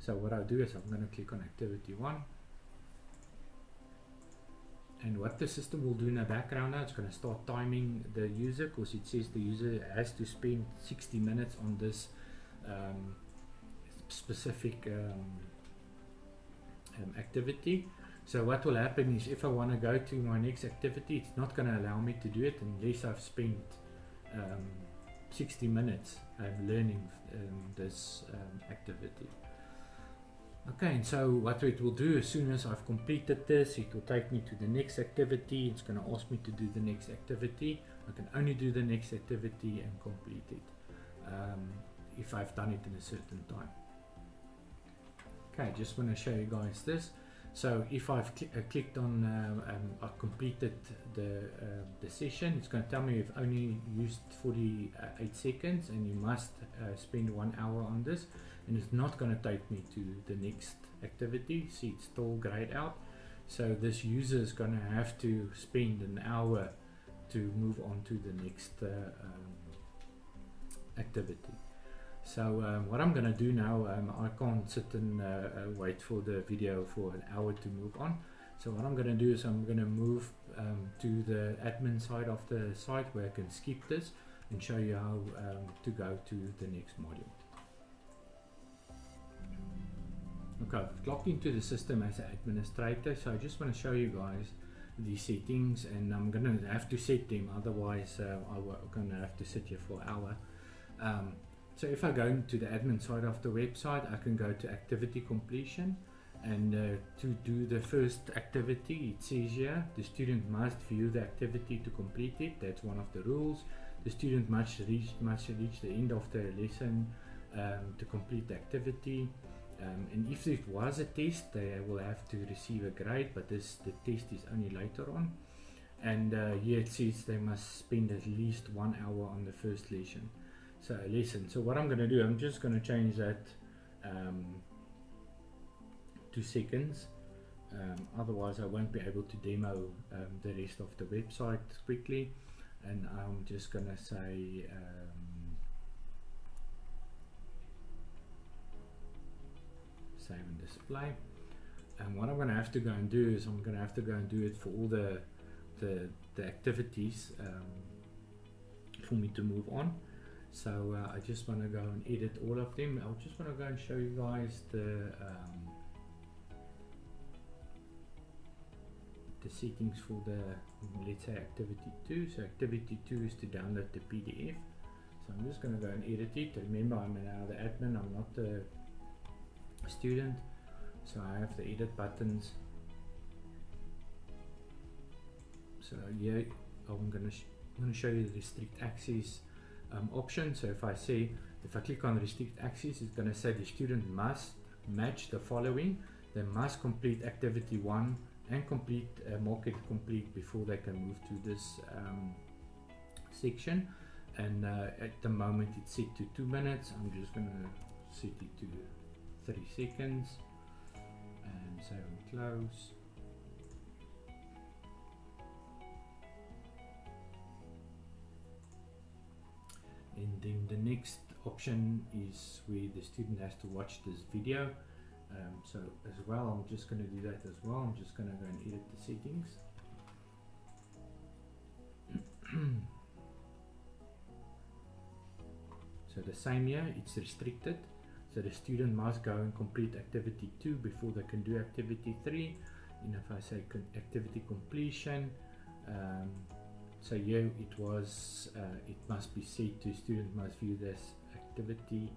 So what I'll do is I'm going to click on activity 1. And what the system will do in the background now, it's going to start timing the user, because it says the user has to spend 60 minutes on this specific activity. So what will happen is, if I want to go to my next activity, it's not going to allow me to do it unless I've spent 60 minutes learning this activity. Okay, and so what it will do, as soon as I've completed this, it will take me to the next activity. It's going to ask me to do the next activity. I can only do the next activity and complete it if I've done it in a certain time. Okay, just want to show you guys this. So if I've clicked on, I've completed the session, it's going to tell me you've only used 48 seconds and you must spend 1 hour on this. And it's not going to take me to the next activity. See, it's still grayed out. So this user is going to have to spend an hour to move on to the next activity. So what I'm going to do now, I can't sit and wait for the video for an hour to move on. So what I'm going to do is I'm going to move to the admin side of the site where I can skip this and show you how to go to the next module. Okay, I've logged into the system as an administrator, so I just want to show you guys the settings, and I'm going to have to set them, otherwise I'm going to have to sit here for an hour. So if I go into the admin side of the website, I can go to activity completion, and to do the first activity, it says here, the student must view the activity to complete it. That's one of the rules. The student must reach the end of the lesson to complete the activity. And if it was a test, they will have to receive a grade, but the test is only later on. And here it says they must spend at least 1 hour on the first lesson. So what I'm going to do, I'm just going to change that to seconds. Otherwise I won't be able to demo the rest of the website quickly. And I'm just going to say save and display. And what I'm going to have to go and do is I'm going to have to go and do it for all the activities for me to move on. So I just want to go and edit all of them. I just want to go and show you guys the settings for the, let's say, activity 2. So activity 2 is to download the PDF. So I'm just going to go and edit it. Remember, I'm now the admin, I'm not the student, so I have the edit buttons. So here I'm going to show you the restrict access option. So if I click on restrict access, it's going to say the student must match the following. They must complete activity 1 and mark it complete before they can move to this section. And at the moment it's set to 2 minutes. I'm just going to set it to 30 seconds and save and close. And then the next option is where the student has to watch this video. So as well, I'm just going to do that as well. I'm just going to go and edit the settings. So the same here, it's restricted. So the student must go and complete activity 2 before they can do activity 3. And if I say activity completion, so here it was, it must be set to student must view this activity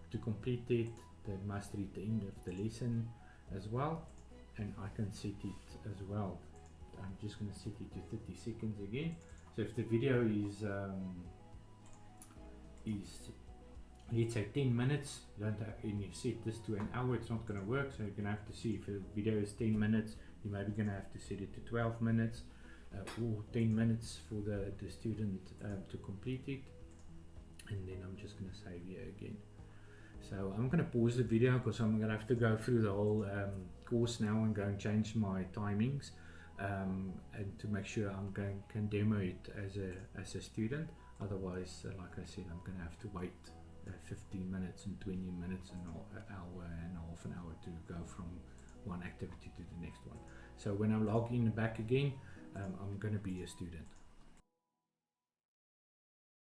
to complete it. They must read the end of the lesson as well, and I can set it as well. I'm just going to set it to 30 seconds again. So if the video is let's say 10 minutes, and you set this to an hour, it's not going to work. So you're going to have to see if the video is 10 minutes, you're maybe going to have to set it to 12 minutes or 10 minutes for the student to complete it. And then I'm just going to save here again. So I'm going to pause the video because I'm going to have to go through the whole course now and go and change my timings and to make sure I'm can demo it as a student. Otherwise, like I said, I'm going to have to wait 15 minutes minutes and 20 minutes and an hour and half an hour to go from one activity to the next one. So when I log in back again, I'm going to be a student.